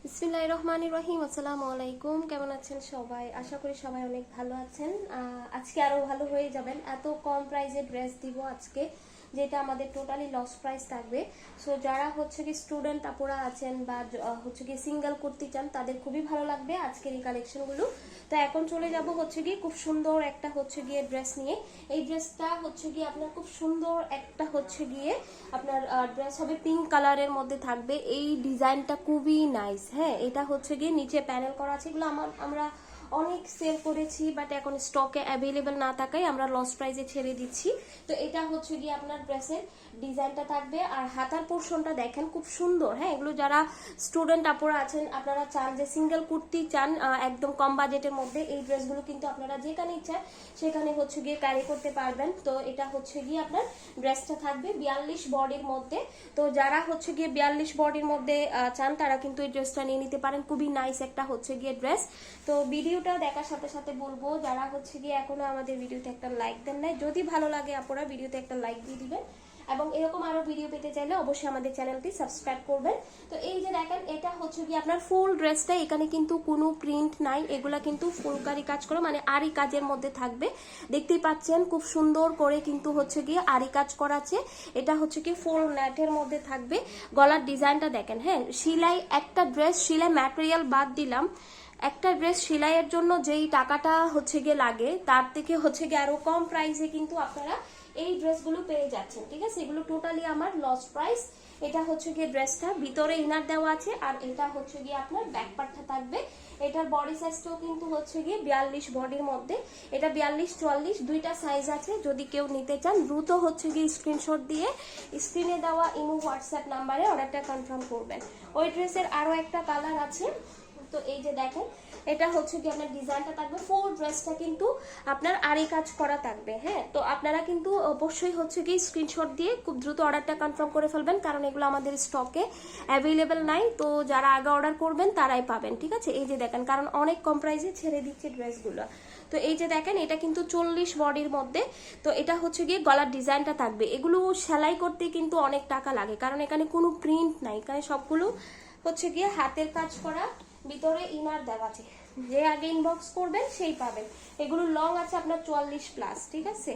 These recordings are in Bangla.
বিসমিল্লাহির রহমানির রহিম। আসসালামু আলাইকুম। কেমন আছেন সবাই? আশা করি সবাই অনেক ভালো আছেন। আজকে আরো ভালো হয়ে যাবেন। এত কম প্রাইসে ড্রেস দিব আজকে, যেটা আমাদের টোটালি লস প্রাইস থাকবে। সো যারা হচ্ছে কি স্টুডেন্ট আপুরা আছেন বা হচ্ছে কি সিঙ্গেল করতে চান, তাদের খুবই ভালো লাগবে আজকের এই কালেকশনগুলো। তো এখন চলে যাব হচ্ছে কি খুব সুন্দর একটা হচ্ছে গিয়ে ড্রেস নিয়ে। এই ড্রেসটা হচ্ছে গিয়ে আপনার খুব সুন্দর একটা হচ্ছে গিয়ে আপনার ড্রেস হবে, পিঙ্ক কালারের মধ্যে থাকবে। এই ডিজাইনটা খুবই নাইস। হ্যাঁ, এটা হচ্ছে গিয়ে নিচে প্যানেল করা আছে। এগুলো আমরা অনেক সেল করেছি, বাট এখন স্টকে অ্যাভেলেবেল না থাকায় আমরা লস প্রাইসে ছেড়ে দিচ্ছি। তো এটা হচ্ছে গিয়ে আপনার ড্রেসের ডিজাইনটা থাকবে। আর হাতার পোর্শনটা দেখেন খুব সুন্দর। হ্যাঁ, এগুলো যারা স্টুডেন্ট আপুরা আছেন, আপনারা চান যে সিঙ্গেল কুর্তি চান একদম কম বাজেটের মধ্যে, এই ড্রেসগুলো কিন্তু আপনারা যেখানে ইচ্ছা সেখানে হচ্ছে গিয়ে ক্যারি করতে পারবেন। তো এটা হচ্ছে গিয়ে আপনার ড্রেসটা থাকবে 42 বডির মধ্যে। তো যারা হচ্ছে গিয়ে 42 বডির মধ্যে চান, তারা কিন্তু এই ড্রেসটা নিয়ে নিতে পারেন। খুবই নাইস একটা হচ্ছে গিয়ে ড্রেস। তো ভিডিওটা দেখার সাথে সাথে বলবো, যারা হচ্ছে গিয়ে এখনো আমাদের ভিডিওতে একটা লাইক দেন নাই, যদি ভালো লাগে আপনারা ভিডিওতে একটা লাইক দিয়ে দিবেন। এবং এরকম আরো ভিডিও পেতে চাইলে অবশ্যই আমাদের চ্যানেলটি সাবস্ক্রাইব করবেন। তো এই যে দেখেন, এটা হচ্ছে কি আপনার ফুল ড্রেসটা, এখানে কিন্তু কোনো প্রিন্ট নাই, এগুলা কিন্তু ফুলকারি কাজ করা, মানে আরি কাজের মধ্যে থাকবে। দেখতেই পাচ্ছেন খুব সুন্দর করে কিন্তু হচ্ছে গিয়ে আরি কাজ করা আছে। এটা হচ্ছে কি ফুল নেটের মধ্যে থাকবে। গলার ডিজাইনটা দেখেন। হ্যাঁ, সেলাই একটা ড্রেস সেলাই ম্যাটেরিয়াল বাদ দিলাম, একটা ড্রেস সেলাইয়ের জন্য যেই টাকাটা হচ্ছে গিয়ে লাগে, তার থেকে হচ্ছে গিয়ে আরো কম প্রাইসে কিন্তু আপনারা এই ড্রেসগুলো পেয়ে যাচ্ছেন। ঠিক আছে, এগুলো টোটালি আমার লস প্রাইস। এটা হচ্ছে গিয়ে ড্রেসটা, ভিতরে ইনার দেওয়া আছে, আর এটা হচ্ছে গিয়ে আপনার ব্যাক পার্টটা থাকবে। এটার বডি সাইজটাও কিন্তু হচ্ছে গিয়ে 42 বডির মধ্যে। এটা 42-44 দুইটা সাইজ আছে। যদি কেউ নিতে চান, দ্রুত হচ্ছে গিয়ে স্ক্রিনশট দিয়ে স্ক্রিনে দেওয়া ইমো হোয়াটসঅ্যাপ নাম্বারে অর্ডারটা কনফার্ম করবেন। ওই ড্রেসের আরো একটা কালার আছে। তো এই যে দেখেন, এটা হচ্ছে কি আপনার ডিজাইনটা থাকবে, ফুল ড্রেসটা কিন্তু আপনার আরি কাজ করা থাকবে। হ্যাঁ, তো আপনারা কিন্তু অবশ্যই হচ্ছে কি স্ক্রিনশট দিয়ে খুব দ্রুত অর্ডারটা কনফার্ম করে ফেলবেন, কারণ এগুলো আমাদের স্টকে অ্যাভেলেবেল নাই। তো যারা আগে অর্ডার করবেন তারাই পাবেন। ঠিক আছে, এই যে দেখেন, কারণ অনেক কম প্রাইসে ছেড়ে দিচ্ছে ড্রেসগুলো। তো এই যে দেখেন, এটা কিন্তু 40 বডির মধ্যে। তো এটা হচ্ছে গিয়ে গলার ডিজাইনটা থাকবে। এগুলো সেলাই করতে কিন্তু অনেক টাকা লাগে, কারণ এখানে কোনো প্রিন্ট নাই, এখানে সবগুলো হচ্ছে গিয়ে হাতের কাজ করা, ভিতরে ইনার দেওয়া আছে। যে আগে ইনবক্স করবেন সেই পাবেন। এগুলো লং আছে আপনার 44+। ঠিক আছে,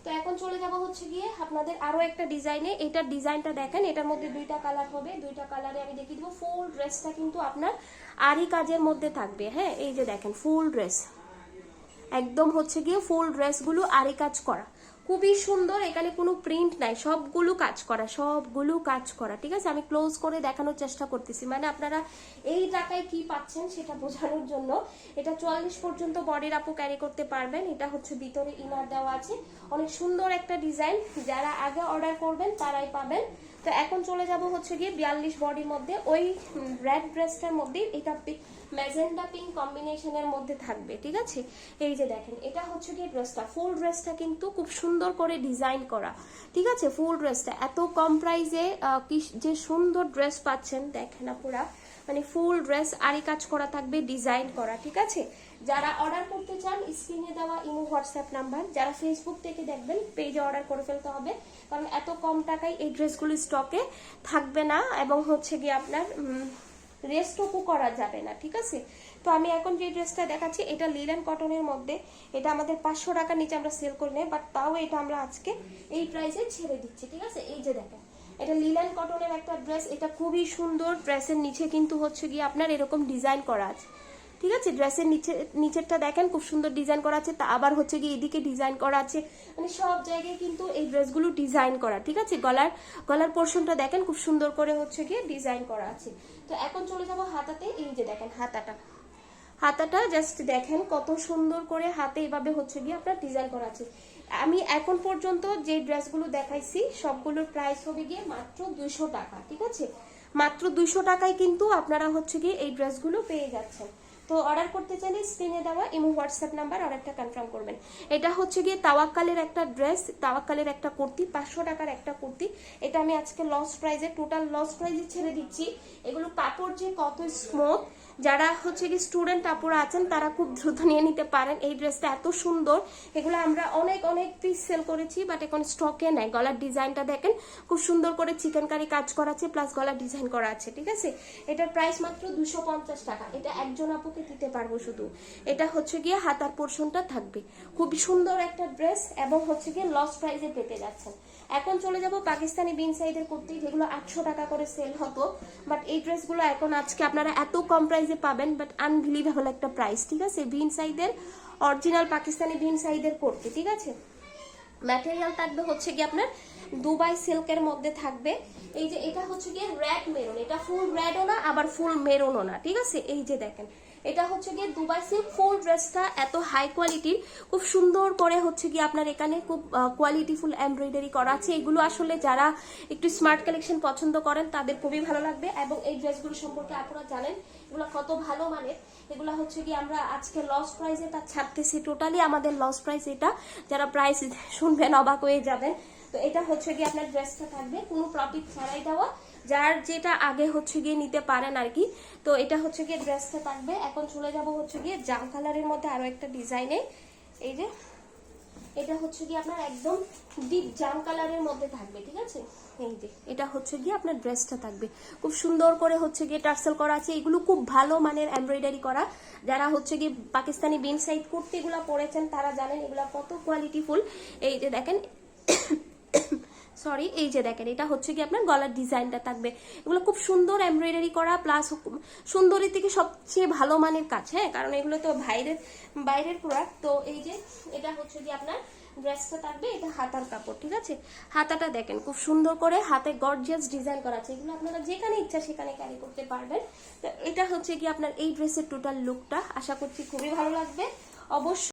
তো এখন চলে যাব হচ্ছে গিয়ে আপনাদের আরো একটা ডিজাইনে। এটার ডিজাইনটা দেখেন, এটার মধ্যে দুইটা কালার হবে। দুইটা কালারে আমি দেখিয়ে দিব। ফুল ড্রেসটা কিন্তু আপনার আরি কাজের মধ্যে থাকবে। হ্যাঁ, এই যে দেখেন ফুল ড্রেস, একদম হচ্ছে গিয়ে ফুল ড্রেসগুলো আরি কাজ করা, খুবই সুন্দর। এখানে কোনো প্রিন্ট নাই, সবগুলো কাজ করা, সবগুলো কাজ করা। ঠিক আছে, আমি ক্লোজ করে দেখানোর চেষ্টা করতেছি, মানে আপনারা এই টাকায় কি পাচ্ছেন সেটা বোঝানোর জন্য। এটা 44 পর্যন্ত বডির আপু ক্যারি করতে পারবেন। এটা হচ্ছে ভিতরে ইনার দেওয়া আছে, অনেক সুন্দর একটা ডিজাইন। যারা আগে অর্ডার করবেন তারাই পাবেন। তো এখন চলে যাব হচ্ছে গিয়ে 42 বডির মধ্যে, ওই রেড ড্রেসটার মধ্যে। এটা ম্যাজেন্ডা পিঙ্ক কম্বিনেশনের মধ্যে থাকবে। ঠিক আছে, এই যে দেখেন, এটা হচ্ছে গিয়ে ড্রেসটা, ফুল ড্রেসটা কিন্তু খুব সুন্দর করে ডিজাইন করা। ঠিক আছে, ফুল ড্রেসটা এত কম প্রাইসে কি যে সুন্দর ড্রেস পাচ্ছেন দেখেন আপুরা, মানে ফুল ড্রেস আরি কাজ করা থাকবে, ডিজাইন করা। ঠিক আছে, যারা অর্ডার করতে চান স্ক্রিনে দেওয়া ইমো হোয়াটসঅ্যাপ নাম্বার। যারা ফেসবুক থেকে দেখবেন, পেজে অর্ডার করে ফেলতে হবে, কারণ এত কম টাকায় এই ড্রেসগুলো স্টকে থাকবে না, এবং হচ্ছে গিয়ে আপনার রেস্টও করা যাবে না। ঠিক আছে, তো আমি এখন যে ড্রেসটা দেখাচ্ছি, এটা লিলেন কটনের মধ্যে। এটা আমাদের 500 টাকার নিচে আমরা সেল করি না, বাট তাও এটা আমরা আজকে এই প্রাইসে ছেড়ে দিচ্ছি। ঠিক আছে, এই যে দেখেন, এটা লিলেন কটনের একটা ড্রেস। এটা খুবই সুন্দর। ড্রেসের নিচে কিন্তু হচ্ছে গিয়ে আপনার এরকম ডিজাইন করা আছে। ঠিক আছে, ড্রেসের নিচেরটা দেখেন খুব সুন্দর ডিজাইন করা আছে, তা আবার হচ্ছে গিয়ে এদিকে ডিজাইন করা আছে, মানে সব জায়গায় কিন্তু এই ড্রেসগুলো ডিজাইন করা। ঠিক আছে, গলার পোর্শনটা দেখেন খুব সুন্দর করে হচ্ছে গিয়ে ডিজাইন করা আছে। তো এখন চলে যাব হাতাতে। এই যে দেখেন হাতাটা জাস্ট দেখেন কত সুন্দর করে হাতে এভাবে হচ্ছে গিয়ে আপনার ডিজাইন করা আছে। আমি এখন পর্যন্ত যে ড্রেসগুলো দেখাইছি সবগুলোর প্রাইস হবে গিয়ে মাত্র 200 টাকা। ঠিক আছে, মাত্র 200 টাকায় কিন্তু আপনারা হচ্ছে গিয়ে এই ড্রেসগুলো পেয়ে যাচ্ছেন। তো অর্ডার করতে চাইলে স্ক্রিনে দেওয়া ইমো হোয়াটসঅ্যাপ নাম্বার অর্ডারটা কনফার্ম করবেন। এটা হচ্ছে গিয়ে তাওয়াক্কালের একটা ড্রেস, তাওয়াক্কালের একটা কুর্তি, 500 টাকার একটা কুর্তি। এটা আমি আজকে লস প্রাইজে, টোটাল লস প্রাইজে ছেড়ে দিচ্ছি। এগুলো কাপড় যে কত স্মুথ, যারা হচ্ছে কি স্টুডেন্ট আপুরা আছেন তারা খুব দ্রুত নিয়ে নিতে পারেন। এই ড্রেসটা এত সুন্দর, এগুলো আমরা অনেক অনেক পিস সেল করেছি, বাট এখন স্টকে নেই। গলার ডিজাইনটা দেখেন, খুব সুন্দর করে চিকেন কারি কাজ করা আছে, প্লাস গলার ডিজাইন করা আছে, ঠিক আছে। এটার প্রাইস মাত্র 250 টাকা। এটা একজন আপুকে দিতে পারবো শুধু। এটা হচ্ছে গিয়ে হাতার পোর্শনটা থাকবে, খুবই সুন্দর একটা ড্রেস, এবং হচ্ছে গিয়ে লস প্রাইসে পেতে যাচ্ছেন। এখন চলে যাব পাকিস্তানি বিন সাইজের কুর্তি, যেগুলো 800 টাকা করে সেল হতো, বাট এই ড্রেসগুলো এখন আজকে আপনারা এত কম প্রাইসে পাবেন, বাট আনবিলিভেবল একটা প্রাইস, ঠিক আছে। বিন সাইজের অরিজিনাল পাকিস্তানি বিন সাইজের কুর্তি, ঠিক আছে। ম্যাটেরিয়াল থাকবে হচ্ছে গিয়ে আপনার দুবাই সিল্কের মধ্যে থাকবে। এই যে এটা হচ্ছে গিয়ে রেড মেরুন, এটা ফুল রেডও না আবার ফুল মেরুনও না, ঠিক আছে। এই যে দেখেন, এটা হচ্ছে গিয়ে দুবাই সিল্ক। ফুল ড্রেসটা এত হাই কোয়ালিটির, খুব সুন্দর করে হচ্ছে গিয়ে আপনার এখানে খুব কোয়ালিটিফুল এমব্রয়ডারি করা আছে। এগুলো আসলে যারা একটু স্মার্ট কালেকশন পছন্দ করেন তাদের খুবই ভালো লাগবে। এবং এই ড্রেসগুলো সম্পর্কে আপনারা জানেন এগুলো কত ভালো মানের। এগুলো হচ্ছে কি আমরা আজকে লস প্রাইসে তা ছাড়তেছি, টোটালি আমাদের লস প্রাইস এটা। যারা প্রাইস শুনবেন অবাক হয়ে যাবেন। তো এটা হচ্ছে গিয়ে আপনার ড্রেসটা থাকবে কোনো প্রফিট ছাড়াই দেওয়া, যার যেটা আগে হচ্ছে গিয়ে নিতে পারেন আর কি। তো এটা হচ্ছে গিয়ে ড্রেসটা থাকবে। এখন চলে যাব হচ্ছে গিয়ে জাম কালারের মধ্যে আরো একটা ডিজাইনে। এই যে এটা হচ্ছে গিয়ে আপনার একদম ডিপ জাম কালারের মধ্যে থাকবে, ঠিক আছে। এই যে এটা হচ্ছে গিয়ে আপনার ড্রেসটা থাকবে, খুব সুন্দর করে হচ্ছে গিয়ে টার্সেল করা আছে। এগুলো খুব ভালো মানের এমব্রয়ডারি করা। যারা হচ্ছে গিয়ে পাকিস্তানি বিন সাইড কুর্তিগুলো পরেছেন তারা জানেন এগুলো কত কোয়ালিটিফুল। এই যে দেখেন সরি, এই যে দেখেন এটা হচ্ছে কি আপনার গলার ডিজাইনটা থাকবে। এগুলো খুব সুন্দর এমব্রয়ডারি করা, প্লাস সুন্দরী থেকে সবচেয়ে ভালো মানের কাজ, হ্যাঁ, কারণ এগুলো তো বাইরের প্রোডাক্ট। তো এই যে এটা হচ্ছে কি আপনার ড্রেসটা থাকবে, এটা হাতার কাপড়, ঠিক আছে। হাতাটা দেখেন খুব সুন্দর করে হাতে গর্জিয়াস ডিজাইন করা আছে। এগুলো আপনারা যেখানে ইচ্ছা সেখানে ক্যারি করতে পারবেন। তো এটা হচ্ছে কি আপনার এই ড্রেসের টোটাল লুকটা। আশা করছি খুবই ভালো লাগবে অবশ্যই।